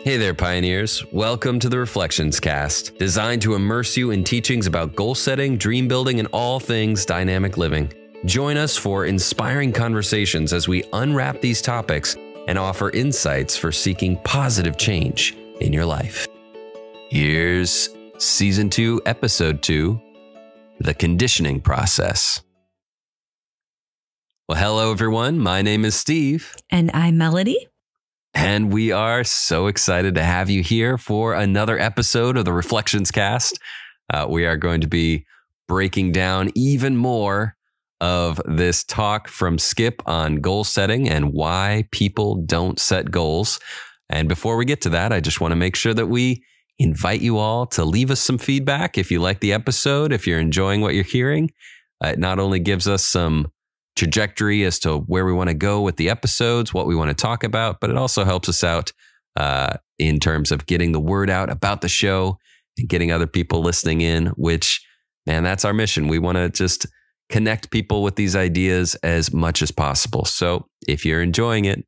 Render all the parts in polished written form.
Hey there, pioneers. Welcome to the Reflections Cast, designed to immerse you in teachings about goal setting, dream building, and all things dynamic living. Join us for inspiring conversations as we unwrap these topics and offer insights for seeking positive change in your life. Here's Season 2, Episode 2, The Conditioning Process. Well, hello, everyone. My name is Steve. And I'm Melody. And we are so excited to have you here for another episode of the Reflections Cast. We are going to be breaking down even more of this talk from Skip on goal setting and why people don't set goals. And before we get to that, I just want to make sure that we invite you all to leave us some feedback if you like the episode, if you're enjoying what you're hearing. It not only gives us some trajectory as to where we want to go with the episodes, what we want to talk about, but it also helps us out in terms of getting the word out about the show and getting other people listening in, which, man, that's our mission. We want to just connect people with these ideas as much as possible. So if you're enjoying it,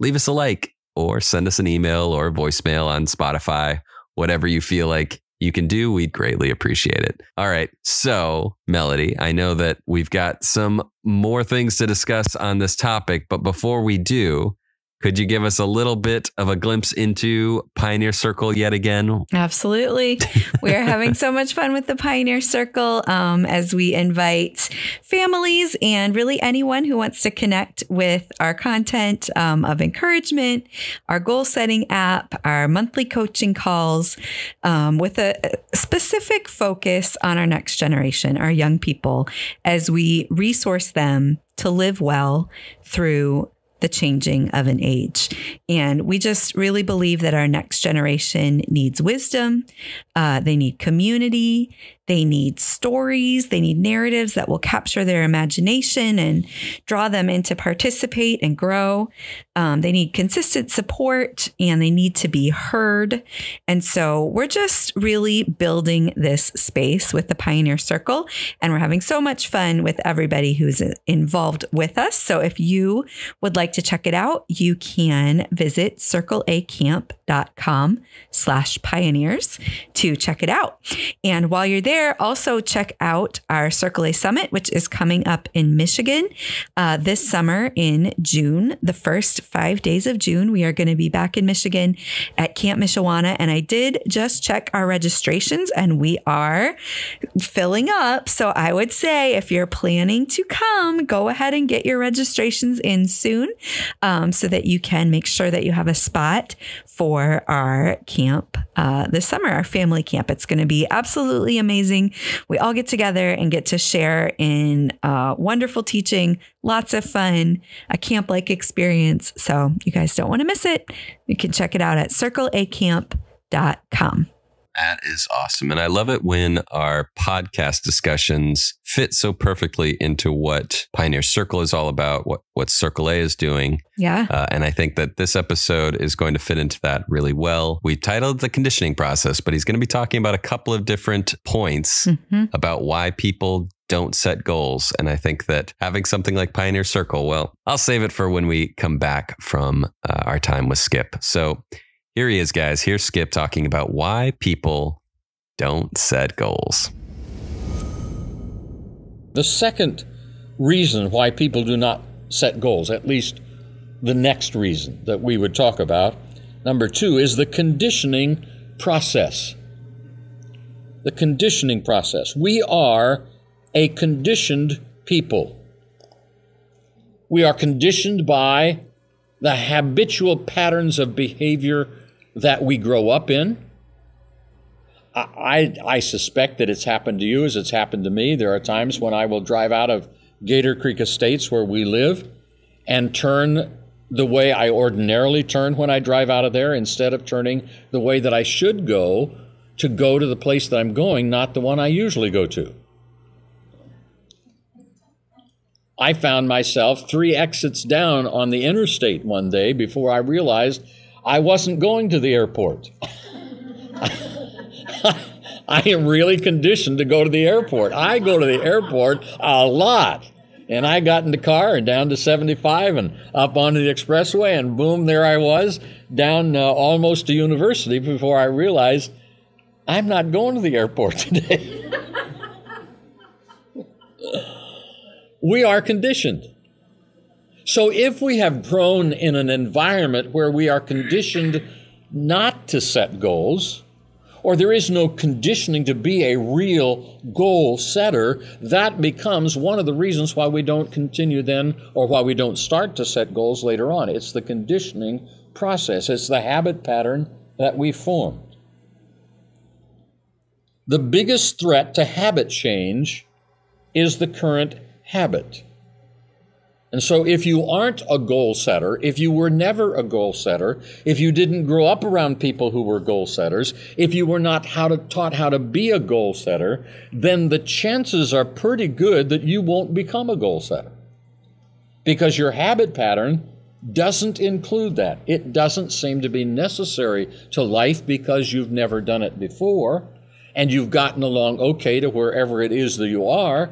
leave us a like or send us an email or a voicemail on Spotify, whatever you feel like you can do. We'd greatly appreciate it. All right. So, Melody, I know that we've got some more things to discuss on this topic, but before we do, could you give us a little bit of a glimpse into Pioneer Circle yet again? Absolutely. We are having so much fun with the Pioneer Circle as we invite families and really anyone who wants to connect with our content of encouragement, our goal setting app, our monthly coaching calls with a specific focus on our next generation, our young people, as we resource them to live well through the changing of an age. And we just really believe that our next generation needs wisdom. They need community. They need stories. They need narratives that will capture their imagination and draw them in to participate and grow. They need consistent support and they need to be heard. And so we're just really building this space with the Pioneer Circle. And we're having so much fun with everybody who's involved with us. So if you would like to check it out, you can visit circleacamp.com/pioneers to check it out. And while you're there, also check out our Circle A Summit, which is coming up in Michigan this summer in June. The first 5 days of June, we are going to be back in Michigan at Camp Mishawana. And I did just check our registrations and we are filling up. So I would say if you're planning to come, go ahead and get your registrations in soon so that you can make sure that you have a spot for our camp this summer, our family camp. It's going to be absolutely amazing. We all get together and get to share in wonderful teaching, lots of fun, a camp-like experience. So you guys don't want to miss it. You can check it out at circleacamp.com. That is awesome. And I love it when our podcast discussions fit so perfectly into what Pioneer Circle is all about, what Circle A is doing. Yeah. And I think that this episode is going to fit into that really well. We titled The Conditioning Process, but he's going to be talking about a couple of different points about why people don't set goals. And I think that having something like Pioneer Circle, well, I'll save it for when we come back from our time with Skip. So here he is, guys. Here's Skip talking about why people don't set goals. The second reason why people do not set goals, at least the next reason that we would talk about, number 2, is the conditioning process. The conditioning process. We are a conditioned people. We are conditioned by the habitual patterns of behavior that we grow up in. I suspect that it's happened to you as it's happened to me. There are times when I will drive out of Gator Creek Estates where we live and turn the way I ordinarily turn when I drive out of there instead of turning the way that I should go to the place that I'm going, not the one I usually go to. I found myself 3 exits down on the interstate one day before I realized I wasn't going to the airport. I am really conditioned to go to the airport. I go to the airport a lot. And I got in the car and down to 75 and up onto the expressway, and boom, there I was, down almost to university before I realized I'm not going to the airport today. We are conditioned. So if we have grown in an environment where we are conditioned not to set goals, or there is no conditioning to be a real goal setter, that becomes one of the reasons why we don't continue then, or why we don't start to set goals later on. It's the conditioning process. It's the habit pattern that we formed. The biggest threat to habit change is the current habit. And so if you aren't a goal setter, if you were never a goal setter, if you didn't grow up around people who were goal setters, if you were not taught how to be a goal setter, then the chances are pretty good that you won't become a goal setter. Because your habit pattern doesn't include that. It doesn't seem to be necessary to life because you've never done it before, and you've gotten along okay to wherever it is that you are.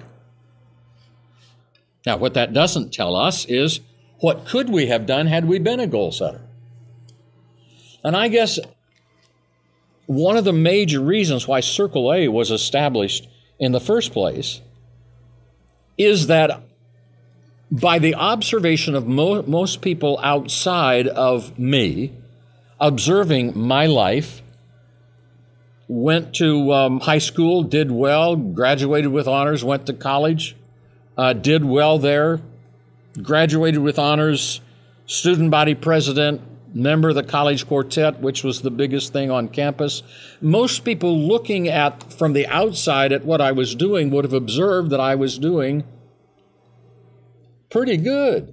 Now, what that doesn't tell us is what could we have done had we been a goal setter? And I guess one of the major reasons why Circle A was established in the first place is that by the observation of most people outside of me, observing my life, went to high school, did well, graduated with honors, went to college, did well there, graduated with honors, student body president, member of the college quartet, which was the biggest thing on campus. Most people looking at from the outside at what I was doing would have observed that I was doing pretty good.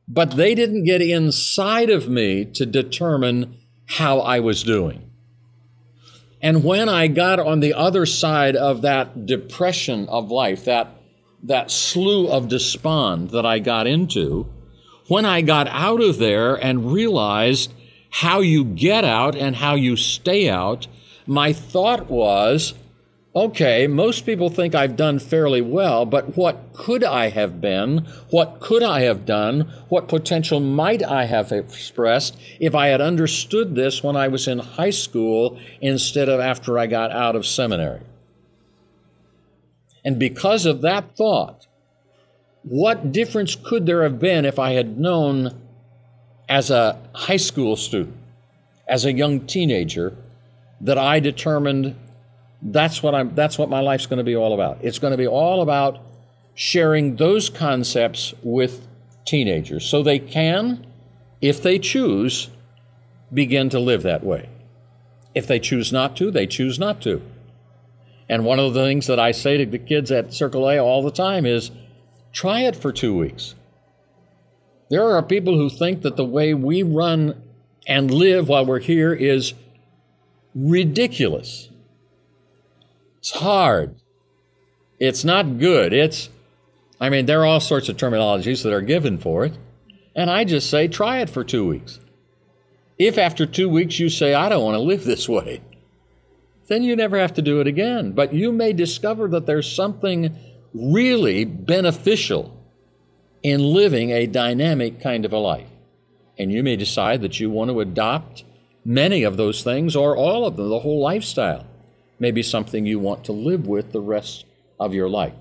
But they didn't get inside of me to determine how I was doing. And when I got on the other side of that depression of life, that slough of despond that I got into, when I got out of there and realized how you get out and how you stay out, my thought was, okay, most people think I've done fairly well, but what could I have been? What could I have done? What potential might I have expressed if I had understood this when I was in high school instead of after I got out of seminary? And because of that thought, what difference could there have been if I had known as a high school student, as a young teenager, that I determined that's what my life's going to be all about. It's going to be all about sharing those concepts with teenagers so they can, if they choose, begin to live that way. If they choose not to, they choose not to. And one of the things that I say to the kids at Circle A all the time is, try it for 2 weeks. There are people who think that the way we run and live while we're here is ridiculous. It's hard. It's not good. There are all sorts of terminologies that are given for it. And I just say, try it for 2 weeks. If after 2 weeks you say, I don't want to live this way, then you never have to do it again. But you may discover that there's something really beneficial in living a dynamic kind of a life. And you may decide that you want to adopt many of those things or all of them, the whole lifestyle. Maybe something you want to live with the rest of your life.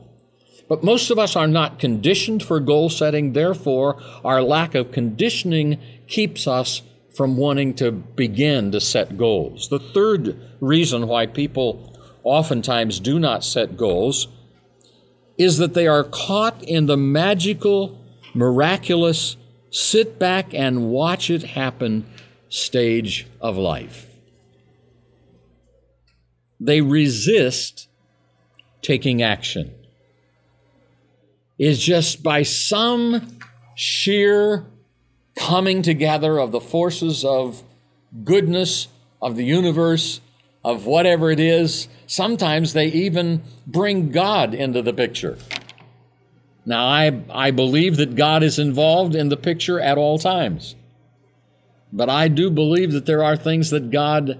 But most of us are not conditioned for goal setting. Therefore, our lack of conditioning keeps us from wanting to begin to set goals. The third reason why people oftentimes do not set goals is that they are caught in the magical, miraculous, sit back and watch it happen stage of life. They resist taking action. It's just by some sheer coming together of the forces of goodness, of the universe, of whatever it is. Sometimes they even bring God into the picture. Now, I believe that God is involved in the picture at all times. But I do believe that there are things that God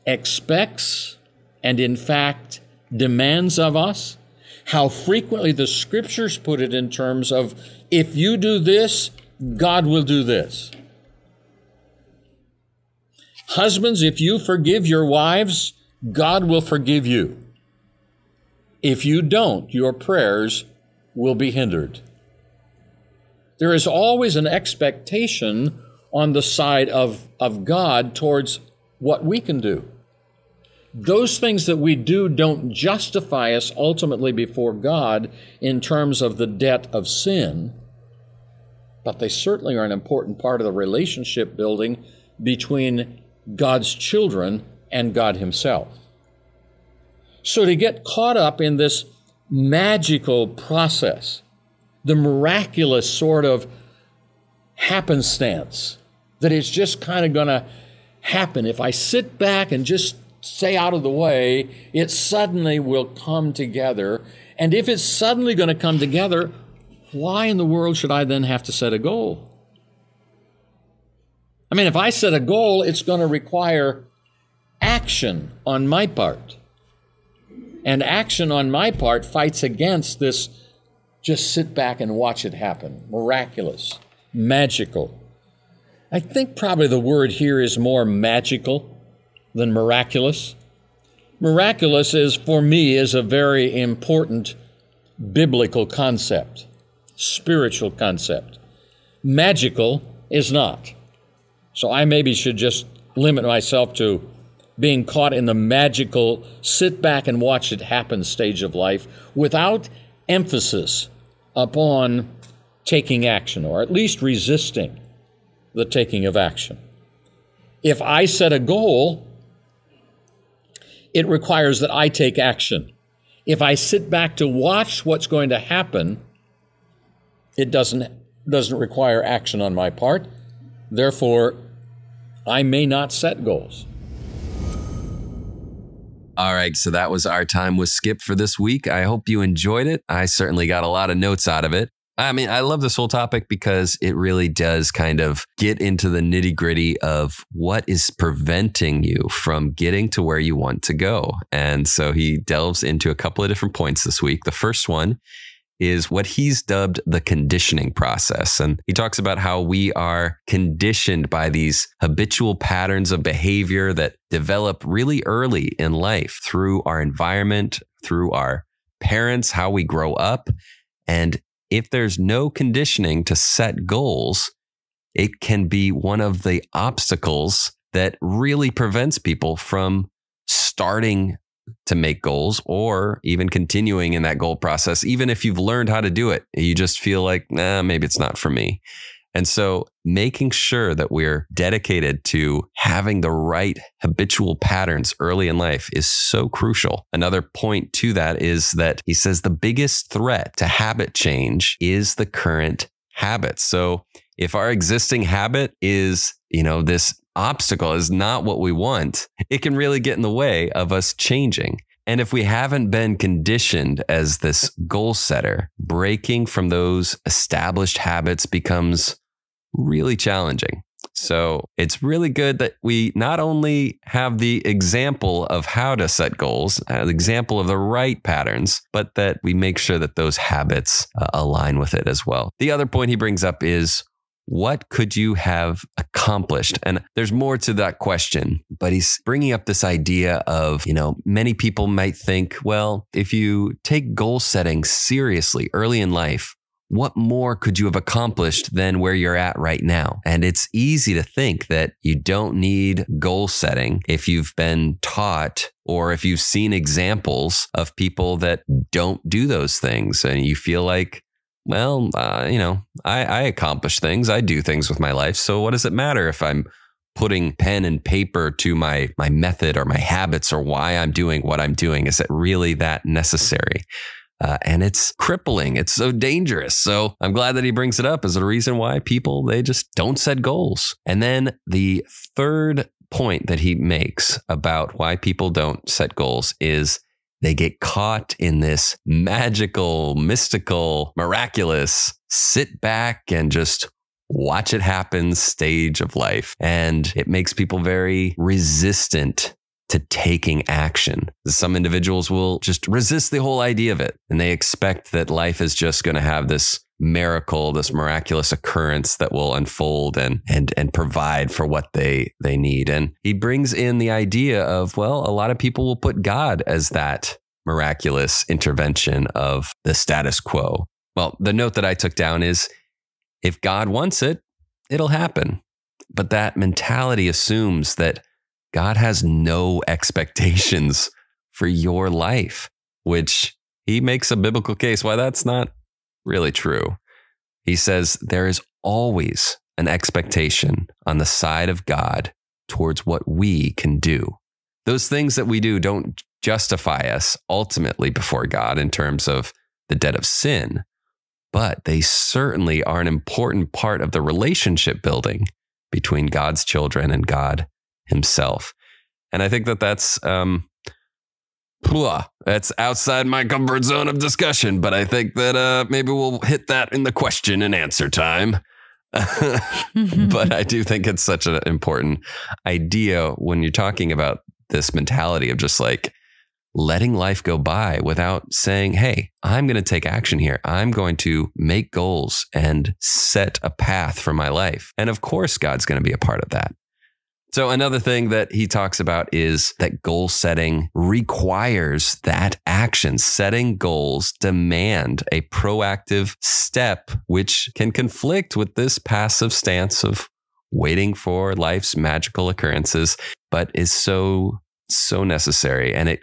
expects and in fact demands of us. how frequently the scriptures put it in terms of, if you do this, God will do this. Husbands, if you forgive your wives, God will forgive you. If you don't, your prayers will be hindered. There is always an expectation on the side of God towards what we can do. Those things that we do don't justify us ultimately before God in terms of the debt of sin, but they certainly are an important part of the relationship building between God's children and God Himself. So to get caught up in this magical process, the miraculous sort of happenstance, that it's just kind of going to happen. If I sit back and just stay out of the way, it suddenly will come together. And if it's suddenly going to come together, why in the world should I then have to set a goal? I mean, if I set a goal, it's going to require action on my part. And action on my part fights against this just sit back and watch it happen. Miraculous, magical. I think probably the word here is more magical than miraculous. Miraculous is, for me, is a very important biblical concept, spiritual concept. Magical is not. So I maybe should just limit myself to being caught in the magical sit back and watch it happen stage of life without emphasis upon taking action, or at least resisting the taking of action. If I set a goal, it requires that I take action. If I sit back to watch what's going to happen, it doesn't require action on my part. Therefore, I may not set goals. All right, so that was our time with Skip for this week. I hope you enjoyed it. I certainly got a lot of notes out of it. I mean, I love this whole topic because it really does kind of get into the nitty gritty of what is preventing you from getting to where you want to go. And so he delves into a couple of different points this week. The first one is what he's dubbed the conditioning process. And he talks about how we are conditioned by these habitual patterns of behavior that develop really early in life through our environment, through our parents, how we grow up. And if there's no conditioning to set goals, it can be one of the obstacles that really prevents people from starting to make goals or even continuing in that goal process. Even if you've learned how to do it, you just feel like, maybe it's not for me. And so making sure that we're dedicated to having the right habitual patterns early in life is so crucial. Another point to that is that he says the biggest threat to habit change is the current habit. So if our existing habit is, this obstacle is not what we want, it can really get in the way of us changing. And if we haven't been conditioned as this goal setter, breaking from those established habits becomes really challenging. So it's really good that we not only have the example of how to set goals, an example of the right patterns, but that we make sure that those habits align with it as well. The other point he brings up is, what could you have accomplished? And there's more to that question, but he's bringing up this idea of, many people might think, well, if you take goal setting seriously early in life, what more could you have accomplished than where you're at right now? And it's easy to think that you don't need goal setting if you've been taught or if you've seen examples of people that don't do those things. And you feel like, well, I accomplish things. I do things with my life. So what does it matter if I'm putting pen and paper to my method or my habits or why I'm doing what I'm doing? Is it really that necessary? And it's crippling. It's so dangerous. So I'm glad that he brings it up as a reason why people, they just don't set goals. And then the third point that he makes about why people don't set goals is they get caught in this magical, mystical, miraculous, sit back and just watch it happen stage of life. And it makes people very resistant to taking action. Some individuals will just resist the whole idea of it, and they expect that life is just going to have this miracle, this miraculous occurrence that will unfold and provide for what they need. And he brings in the idea of, well, a lot of people will put God as that miraculous intervention of the status quo. Well, the note that I took down is, if God wants it, it'll happen. But that mentality assumes that God has no expectations for your life, which he makes a biblical case why that's not really true. He says there is always an expectation on the side of God towards what we can do. Those things that we do don't justify us ultimately before God in terms of the debt of sin, but they certainly are an important part of the relationship building between God's children and God himself. And I think that that's outside my comfort zone of discussion, but I think that maybe we'll hit that in the question and answer time. But I do think it's such an important idea when you're talking about this mentality of just like letting life go by without saying, hey, I'm going to take action here. I'm going to make goals and set a path for my life. And of course, God's going to be a part of that. So another thing that he talks about is that goal setting requires that action. Setting goals demand a proactive step, which can conflict with this passive stance of waiting for life's magical occurrences, but is so necessary. And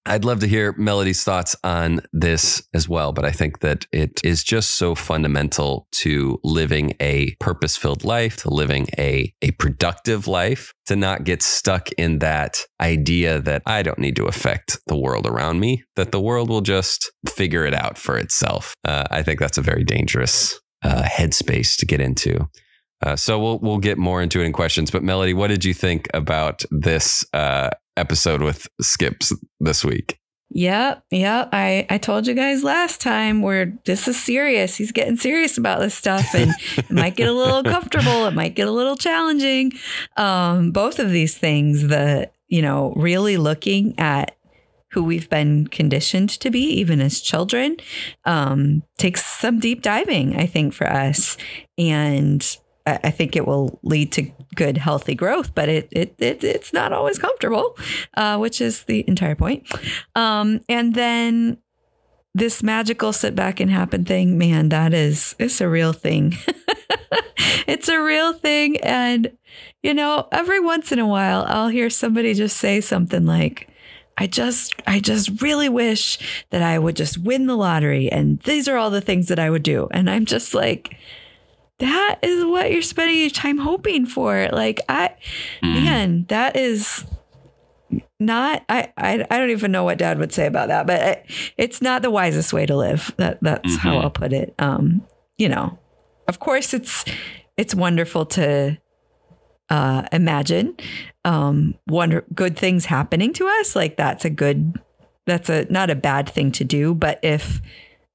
I'd love to hear Melody's thoughts on this as well, but I think that it is just so fundamental to living a purpose-filled life, to living a productive life, to not get stuck in that idea that I don't need to affect the world around me, that the world will just figure it out for itself. I think that's a very dangerous headspace to get into. So we'll get more into it in questions. But Melody, what did you think about this episode with Skips this week? Yep. I told you guys last time this is serious. He's getting serious about this stuff, and it might get a little comfortable. It might get a little challenging. Both of these things, really looking at who we've been conditioned to be, even as children, takes some deep diving, I think, for us. And I think it will lead to good, healthy growth, but it's not always comfortable, which is the entire point. And then this magical sit back and happen thing, man, it's a real thing. It's a real thing. And, every once in a while, I'll hear somebody just say something like, I just really wish that I would just win the lottery. And these are all the things that I would do. And I'm just like, that is what you're spending your time hoping for. Like, man, that is not, I don't even know what Dad would say about that, but it's not the wisest way to live. That's how I'll put it. Of course it's wonderful to imagine good things happening to us. Like that's not a bad thing to do. But if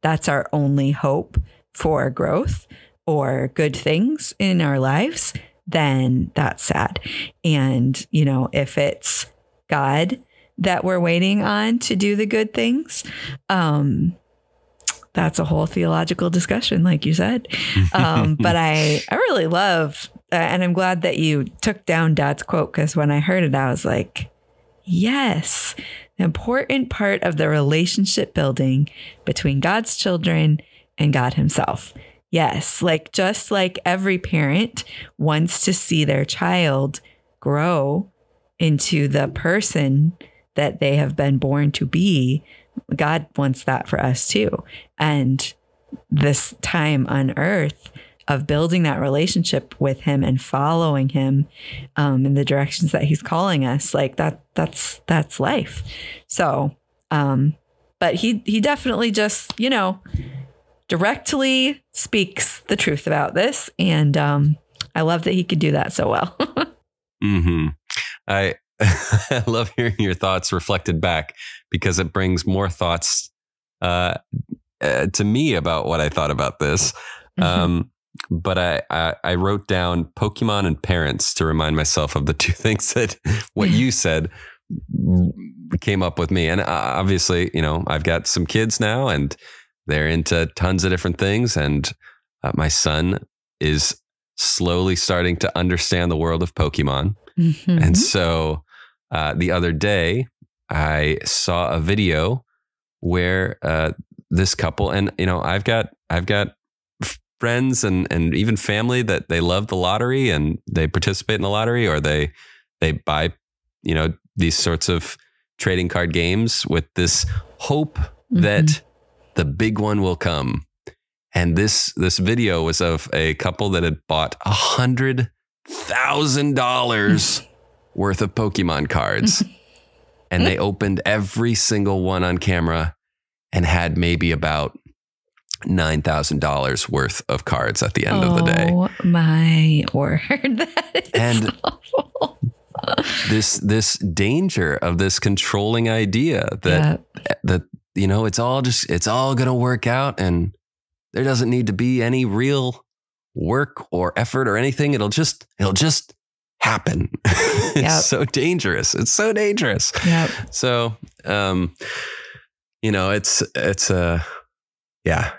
that's our only hope for growth or good things in our lives, then that's sad. And, if it's God that we're waiting on to do the good things, that's a whole theological discussion, like you said. But I really love, and I'm glad that you took down Dad's quote, because when I heard it, I was like, yes, the important part of the relationship building between God's children and God himself. Yes, just like every parent wants to see their child grow into the person that they have been born to be, God wants that for us too. And this time on earth of building that relationship with him and following him in the directions that he's calling us, that's life. So, but he definitely just, directly speaks the truth about this. And I love that he could do that so well. I love hearing your thoughts reflected back, because it brings more thoughts to me about what I thought about this. But I wrote down Pokemon and parents to remind myself of the two things that what you said. came up with me. And obviously, I've got some kids now and they're into tons of different things. And my son is slowly starting to understand the world of Pokemon. Mm-hmm. And so the other day I saw a video where this couple, and I've got friends and even family that they love the lottery and they participate in the lottery, or they buy these sorts of trading card games with this hope that the big one will come. And this video was of a couple that had bought $100,000 worth of Pokemon cards. And they opened every single one on camera and had maybe about $9,000 worth of cards at the end of the day. Oh my word. That is awful. This danger of this controlling idea that it's all going to work out and there doesn't need to be any real work or effort or anything. It'll just happen. It's so dangerous. It's so dangerous. Yep. So,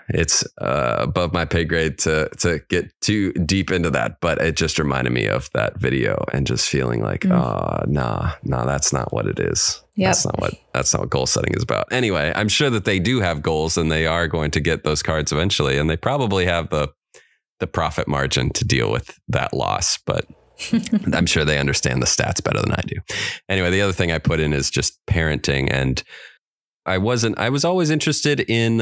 it's above my pay grade to get too deep into that, but it just reminded me of that video and just feeling like, no, that's not what it is. Yep. That's not what goal setting is about. Anyway, I'm sure that they do have goals and they are going to get those cards eventually, and they probably have the profit margin to deal with that loss, but I'm sure they understand the stats better than I do. Anyway, the other thing I put in is just parenting, and I was always interested in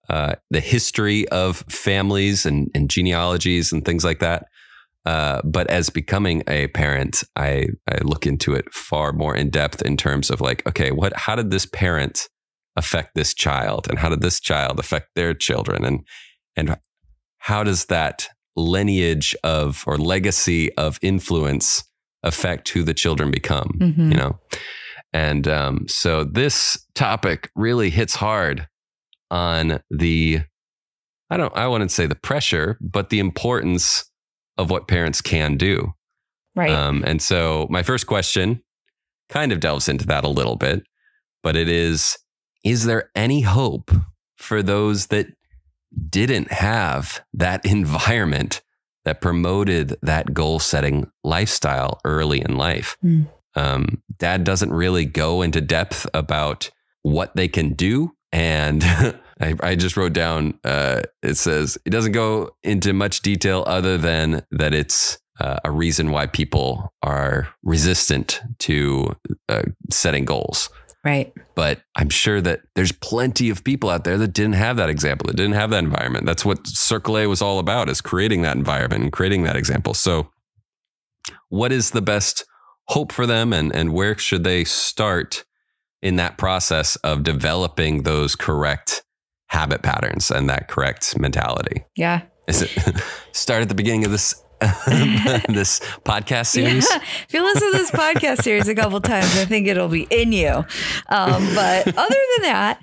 the history of families and genealogies and things like that. But as becoming a parent, I look into it far more in depth in terms of like, okay, how did this parent affect this child, and how did this child affect their children, and how does that lineage of or legacy of influence affect who the children become? And so this topic really hits hard on I wouldn't say the pressure, but the importance of what parents can do. Right. And so my first question kind of delves into that a little bit, but it is there any hope for those that didn't have that environment that promoted that goal setting lifestyle early in life? Dad doesn't really go into depth about what they can do. And I just wrote down, it says, it doesn't go into much detail other than that it's a reason why people are resistant to setting goals. Right. But I'm sure that there's plenty of people out there that didn't have that example, that didn't have that environment. That's what Circle A was all about, is creating that environment and creating that example. So what is the best hope for them, and where should they start in that process of developing those correct habit patterns and that correct mentality? Yeah. Is it start at the beginning of this this podcast series? Yeah. If you listen to this podcast series a couple times, I think it'll be in you. But other than that,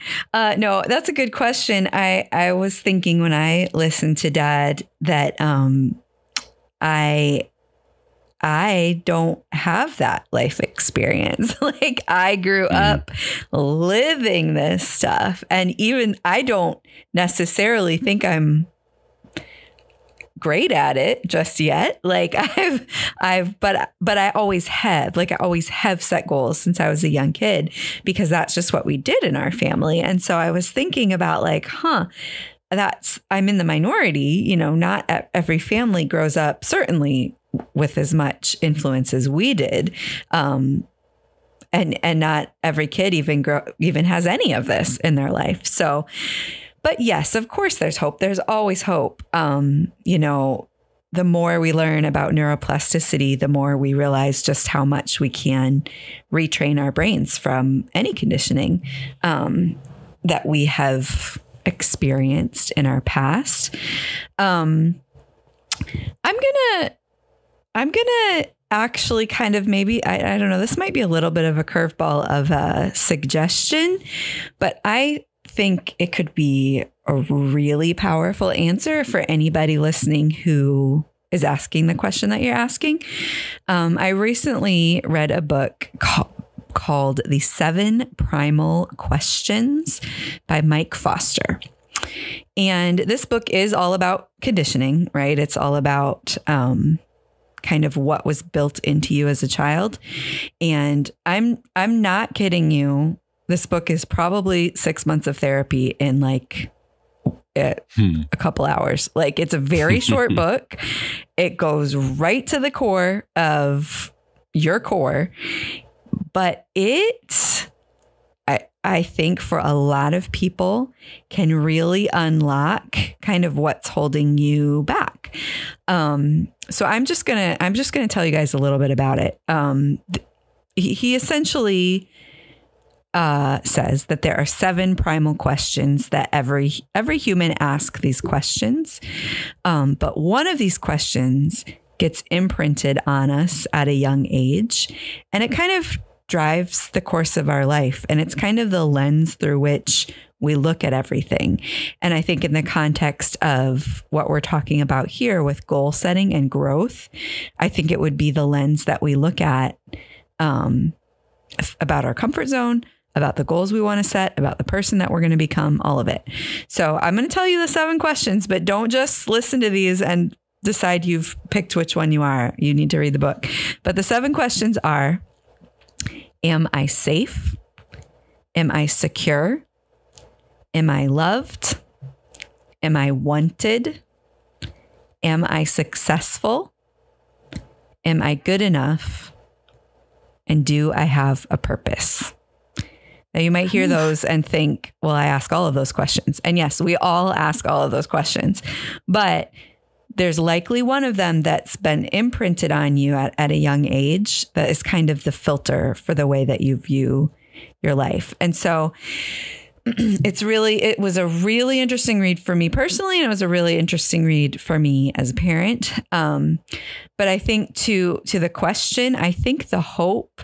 no, that's a good question. I was thinking when I listened to Dad that I don't have that life experience. Like, I grew up living this stuff, and even I don't necessarily think I'm great at it just yet. Like but I always have, I always have set goals since I was a young kid, because that's just what we did in our family. And so I was thinking about I'm in the minority, not every family grows up certainly with as much influence as we did. And not every kid even has any of this in their life. So, but yes, of course there's hope. There's always hope. The more we learn about neuroplasticity, the more we realize just how much we can retrain our brains from any conditioning that we have experienced in our past. I'm gonna actually kind of maybe, I don't know, this might be a little bit of a curveball of a suggestion, but I think it could be a really powerful answer for anybody listening who is asking the question that you're asking. I recently read a book called The 7 Primal Questions by Mike Foster. And this book is all about conditioning, right? It's all about kind of what was built into you as a child. And I'm not kidding you. This book is probably 6 months of therapy in like a couple hours. Like, it's a very short book. It goes right to the core of your core, but I think for a lot of people can really unlock kind of what's holding you back. So I'm just gonna tell you guys a little bit about it. He essentially says that there are 7 primal questions that every human asks these questions. But one of these questions gets imprinted on us at a young age, and it kind of drives the course of our life. And it's kind of the lens through which we look at everything. And I think in the context of what we're talking about here with goal setting and growth, I think it would be the lens that we look at about our comfort zone, about the goals we want to set, about the person that we're going to become, all of it. So I'm going to tell you the 7 questions, but don't just listen to these and decide you've picked which one you are. You need to read the book. But the 7 questions are: am I safe? Am I secure? Am I loved? Am I wanted? Am I successful? Am I good enough? And do I have a purpose? Now, you might hear those and think, well, I ask all of those questions. And yes, we all ask all of those questions, but there's likely one of them that's been imprinted on you at a young age that is kind of the filter for the way that you view your life. And so it was a really interesting read for me personally, and it was a really interesting read for me as a parent. But I think to the question, I think the hope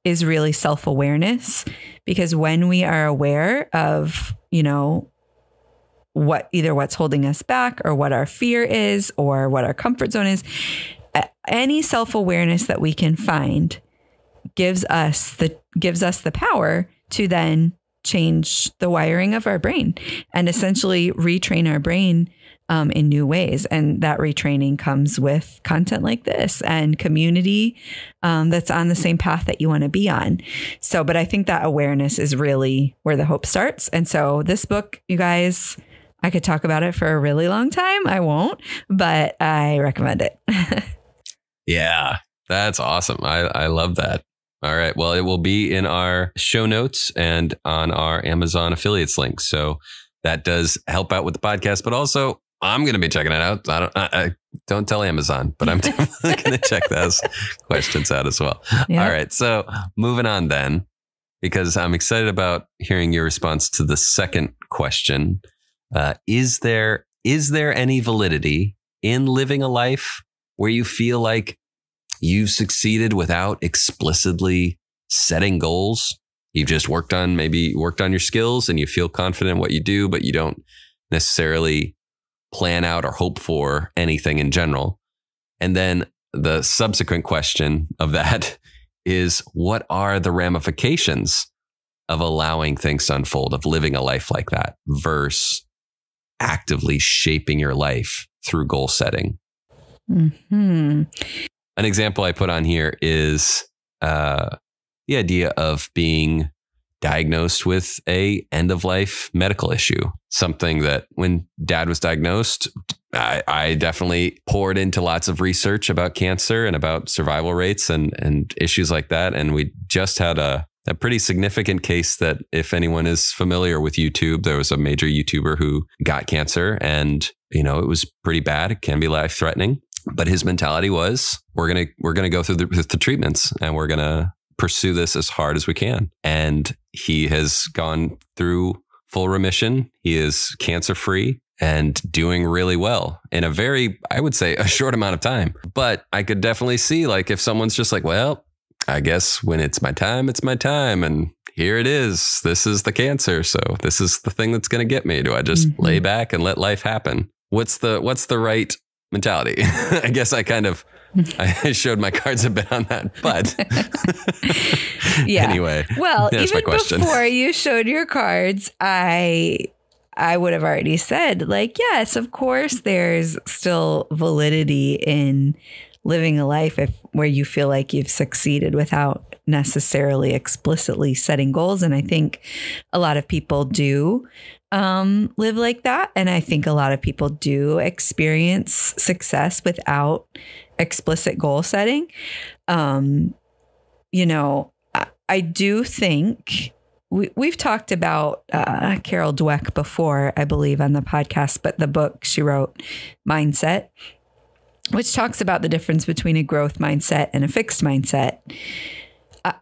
is really self-awareness, because when we are aware of, what's holding us back, or what our fear is, or what our comfort zone is, any self-awareness that we can find gives us the power to then change the wiring of our brain and essentially retrain our brain in new ways. And that retraining comes with content like this and community that's on the same path that you want to be on. So, but I think that awareness is really where the hope starts. And so this book, you guys, I could talk about it for a really long time. I won't, but I recommend it. Yeah, that's awesome. I love that. All right. Well, it will be in our show notes and on our Amazon affiliates link. So that does help out with the podcast, but also I'm going to be checking it out. I don't tell Amazon, but I'm definitely going to check those questions out as well. Yep. All right. So moving on then, because I'm excited about hearing your response to the second question. Is there any validity in living a life where you feel like you've succeeded without explicitly setting goals? You've just worked on your skills and you feel confident in what you do, but you don't necessarily plan out or hope for anything in general. And then the subsequent question of that is, what are the ramifications of allowing things to unfold, of living a life like that versus actively shaping your life through goal setting? Mm-hmm. An example I put on here is the idea of being diagnosed with a end-of-life medical issue. Something that when Dad was diagnosed, I definitely poured into lots of research about cancer and about survival rates and issues like that. And we just had a pretty significant case that, if anyone is familiar with YouTube, there was a major YouTuber who got cancer, and it was pretty bad. It can be life-threatening. But his mentality was, we're gonna go through the treatments, and we're gonna pursue this as hard as we can. And he has gone through full remission. He is cancer-free and doing really well in I would say, a short amount of time. But I could definitely see, like, if someone's just like, well, I guess when it's my time, it's my time. And here it is. This is the cancer. So this is the thing that's going to get me. Do I just lay back and let life happen? What's the right mentality. I guess I showed my cards a bit on that, but yeah. Anyway, well, that's even my question. Before you showed your cards, I would have already said, like, yes, of course, there's still validity in living a life where you feel like you've succeeded without necessarily explicitly setting goals. And I think a lot of people do live like that. And I think a lot of people do experience success without explicit goal setting. I do think we've talked about Carol Dweck before, I believe, on the podcast, but the book she wrote, Mindset, which talks about the difference between a growth mindset and a fixed mindset.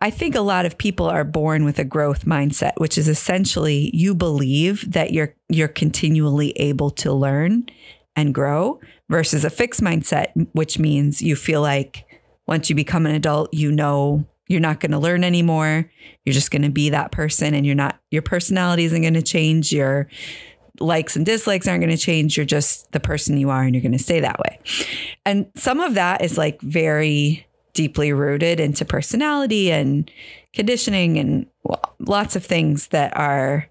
I think a lot of people are born with a growth mindset, which is essentially you believe that you're continually able to learn and grow, versus a fixed mindset, which means you feel like once you become an adult, you know you're not going to learn anymore. You're just going to be that person, and your personality isn't going to change. Your likes and dislikes aren't going to change. You're just the person you are, and you're going to stay that way. And some of that is like very deeply rooted into personality and conditioning and lots of things that are,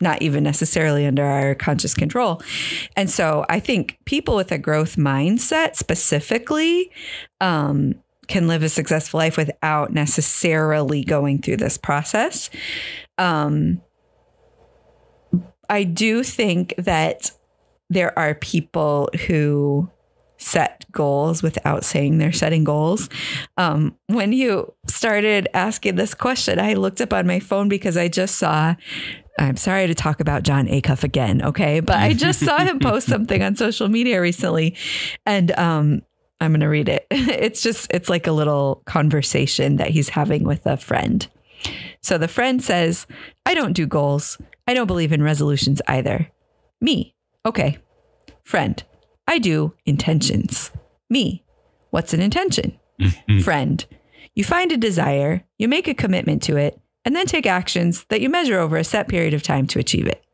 not even necessarily under our conscious control. And so I think people with a growth mindset specifically can live a successful life without necessarily going through this process. I do think that there are people who set goals without saying they're setting goals. When you started asking this question, I looked up on my phone because I just saw, I'm sorry to talk about John Acuff again, okay? But I just saw him post something on social media recently, and I'm going to read it. It's like a little conversation that he's having with a friend. So the friend says, "I don't do goals. I don't believe in resolutions either." Me. Okay. Friend. "I do intentions." Me. "What's an intention?" Friend. "You find a desire, you make a commitment to it, and then take actions that you measure over a set period of time to achieve it."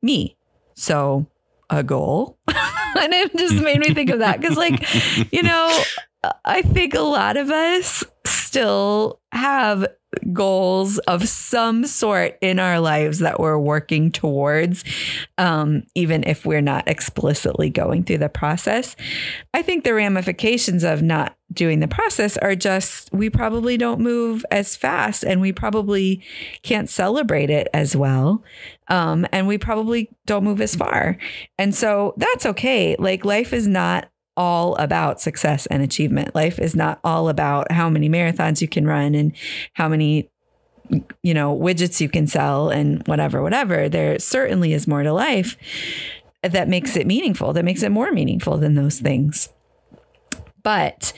Me. "So a goal?" And it just made me think of that because, I think a lot of us still have goals of some sort in our lives that we're working towards, even if we're not explicitly going through the process. I think the ramifications of not doing the process are just, we probably don't move as fast, and we probably can't celebrate it as well. And we probably don't move as far. And so that's okay. Like, life is not all about success and achievement. Life is not all about how many marathons you can run and how many, widgets you can sell and whatever. There certainly is more to life that makes it meaningful, that makes it more meaningful than those things. But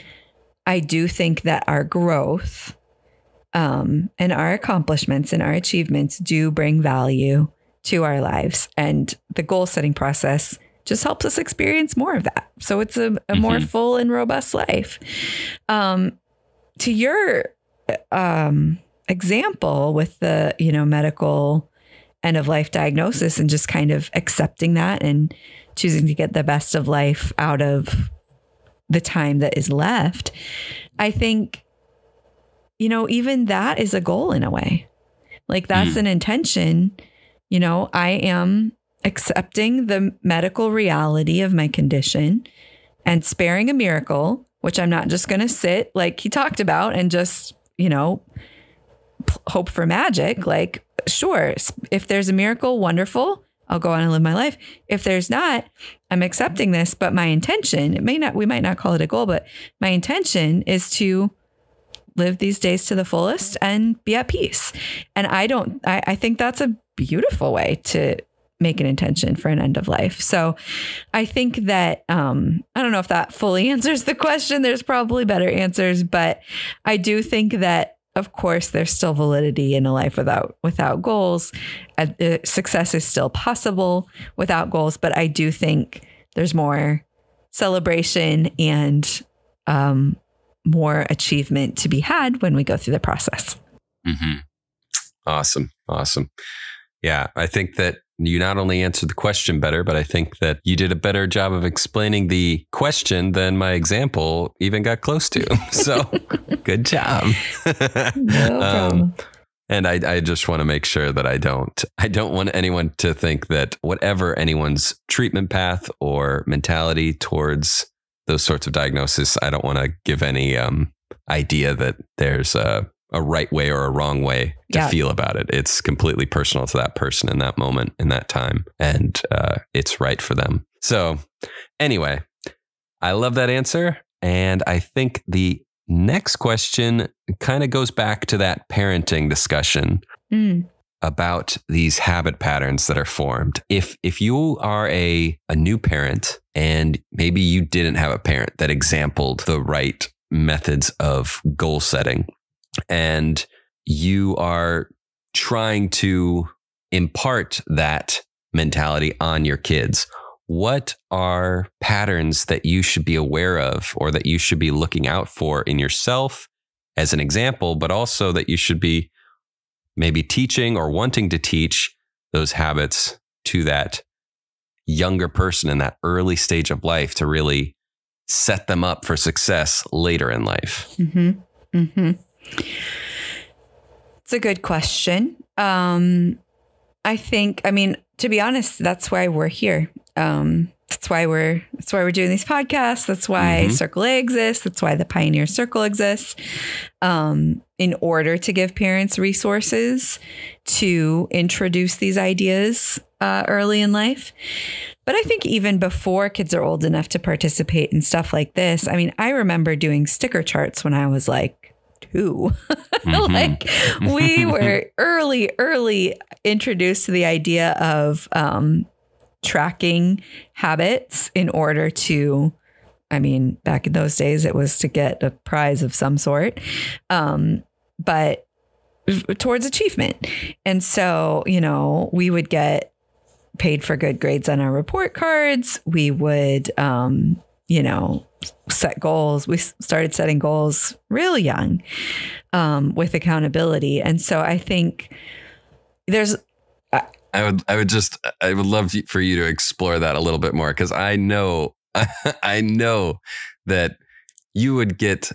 I do think that our growth, and our accomplishments and our achievements do bring value to our lives. And the goal setting process just helps us experience more of that. So it's a more full and robust life. To your example with the, medical end of life diagnosis and just kind of accepting that and choosing to get the best of life out of the time that is left, I think, even that is a goal in a way. Like, that's an intention. I am accepting the medical reality of my condition and sparing a miracle, which I'm not just going to sit like he talked about and just, hope for magic. Like, sure, if there's a miracle, wonderful, I'll go on and live my life. If there's not, I'm accepting this, but my intention, we might not call it a goal, but my intention is to live these days to the fullest and be at peace. And I think that's a beautiful way to make an intention for an end of life. So I think that, I don't know if that fully answers the question. There's probably better answers, but I do think that, of course, there's still validity in a life without goals. Success is still possible without goals, but I do think there's more celebration and more achievement to be had when we go through the process. Awesome. Yeah, I think that you not only answered the question better, but I think that you did a better job of explaining the question than my example even got close to. So good job. No problem. And I just want to make sure that I don't want anyone to think that whatever anyone's treatment path or mentality towards those sorts of diagnoses, I don't want to give any idea that there's a right way or a wrong way to feel about it. It's completely personal to that person in that moment, in that time. And it's right for them. So anyway, I love that answer. And I think the next question kind of goes back to that parenting discussion about these habit patterns that are formed. If you are a new parent and maybe you didn't have a parent that exampled the right methods of goal setting, and you are trying to impart that mentality on your kids, what are patterns that you should be aware of or that you should be looking out for in yourself as an example, but also that you should be maybe teaching or wanting to teach those habits to that younger person in that early stage of life to really set them up for success later in life? It's a good question. I think, to be honest, that's why we're here. That's why we're doing these podcasts. That's why Circle A exists. That's why the Pioneer Circle exists. In order to give parents resources to introduce these ideas early in life. But I think even before kids are old enough to participate in stuff like this, I remember doing sticker charts when I was like 2. Like we were early introduced to the idea of tracking habits in order to, back in those days, it was to get a prize of some sort, but towards achievement. And so, we would get paid for good grades on our report cards. We would, set goals. We started setting goals really young, with accountability. And so I think there's, I would love for you to explore that a little bit more, because I know that you would get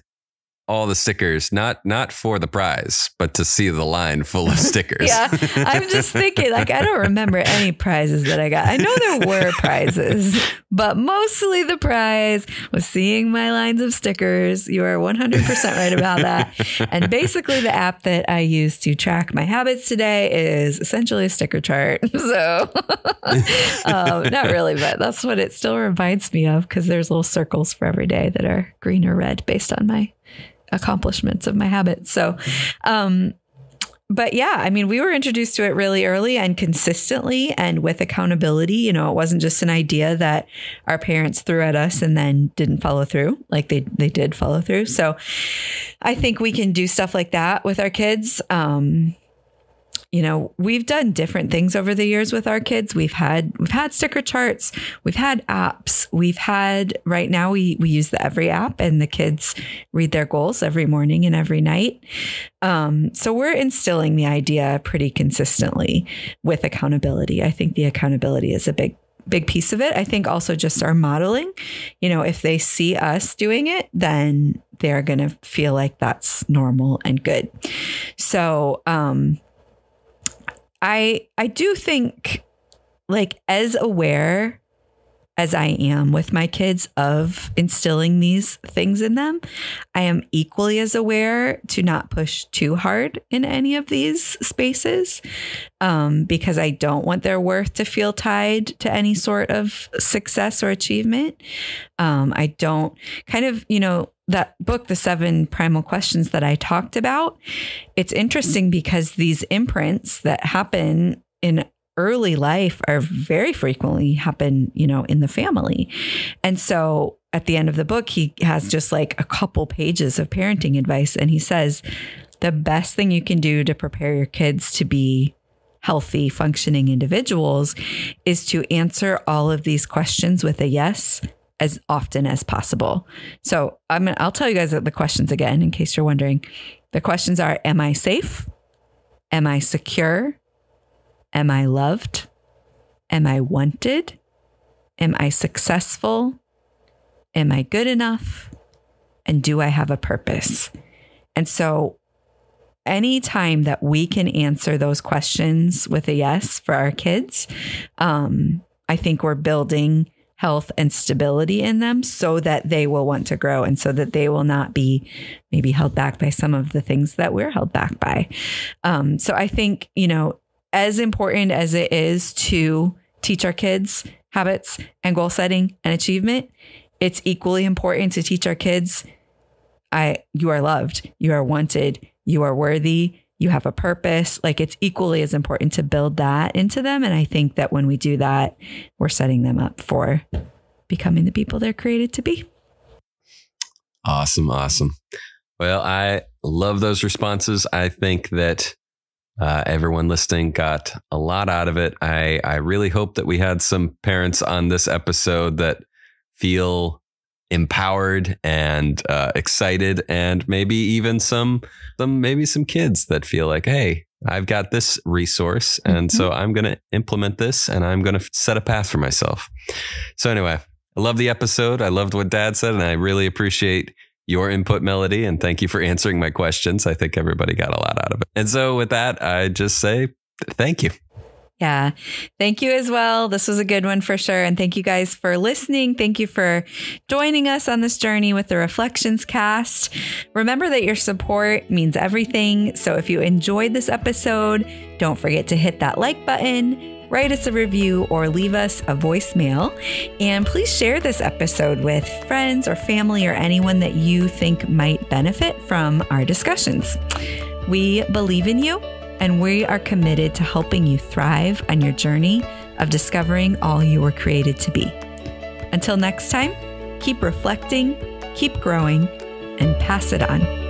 all the stickers, not for the prize, but to see the line full of stickers. Yeah, I'm just thinking, I don't remember any prizes that I got. I know there were prizes, but mostly the prize was seeing my lines of stickers. You are 100% right about that. And basically the app that I use to track my habits today is essentially a sticker chart. So not really, but that's what it still reminds me of, because there's little circles for every day that are green or red based on my accomplishments of my habits. So, but yeah, we were introduced to it really early and consistently and with accountability. It wasn't just an idea that our parents threw at us and then didn't follow through. Like they did follow through. So I think we can do stuff like that with our kids. We've done different things over the years with our kids. We've had sticker charts. We've had apps. Right now we use the Every app, and the kids read their goals every morning and every night. So we're instilling the idea pretty consistently with accountability. I think the accountability is a big piece of it. I think also just our modeling, if they see us doing it, then they're going to feel like that's normal and good. So, I do think, as aware as I am with my kids of instilling these things in them, I am equally as aware to not push too hard in any of these spaces, because I don't want their worth to feel tied to any sort of success or achievement. I don't that book, The 7 Primal Questions that I talked about, it's interesting because these imprints that happen in early life are very frequently happen, in the family. And so at the end of the book, he has just a couple pages of parenting advice. And he says, the best thing you can do to prepare your kids to be healthy, functioning individuals is to answer all of these questions with a yes as often as possible. So I'll tell you guys the questions again, in case you're wondering. The questions are, am I safe? Am I secure? Am I loved? Am I wanted? Am I successful? Am I good enough? And do I have a purpose? And so anytime that we can answer those questions with a yes for our kids, I think we're building health and stability in them so that they will want to grow and so that they will not be maybe held back by some of the things that we're held back by. So I think, as important as it is to teach our kids habits and goal setting and achievement, it's equally important to teach our kids, you are loved, you are wanted, you are worthy, you have a purpose. Like, it's equally as important to build that into them. And I think that when we do that, we're setting them up for becoming the people they're created to be. Awesome. Well, I love those responses. I think that everyone listening got a lot out of it. I really hope that we had some parents on this episode that feel empowered and excited, and maybe even some kids that feel like, hey, I've got this resource, and so I'm going to implement this, and I'm going to set a path for myself. So anyway, I love the episode. I loved what Dad said, and I really appreciate your input, Melody, and thank you for answering my questions. I think everybody got a lot out of it. And so with that, I just say thank you. Yeah. Thank you as well. This was a good one for sure. And thank you guys for listening. Thank you for joining us on this journey with the Reflections Cast. Remember that your support means everything. So if you enjoyed this episode, don't forget to hit that like button, write us a review, or leave us a voicemail. And please share this episode with friends or family or anyone that you think might benefit from our discussions. We believe in you, and we are committed to helping you thrive on your journey of discovering all you were created to be. Until next time, keep reflecting, keep growing, and pass it on.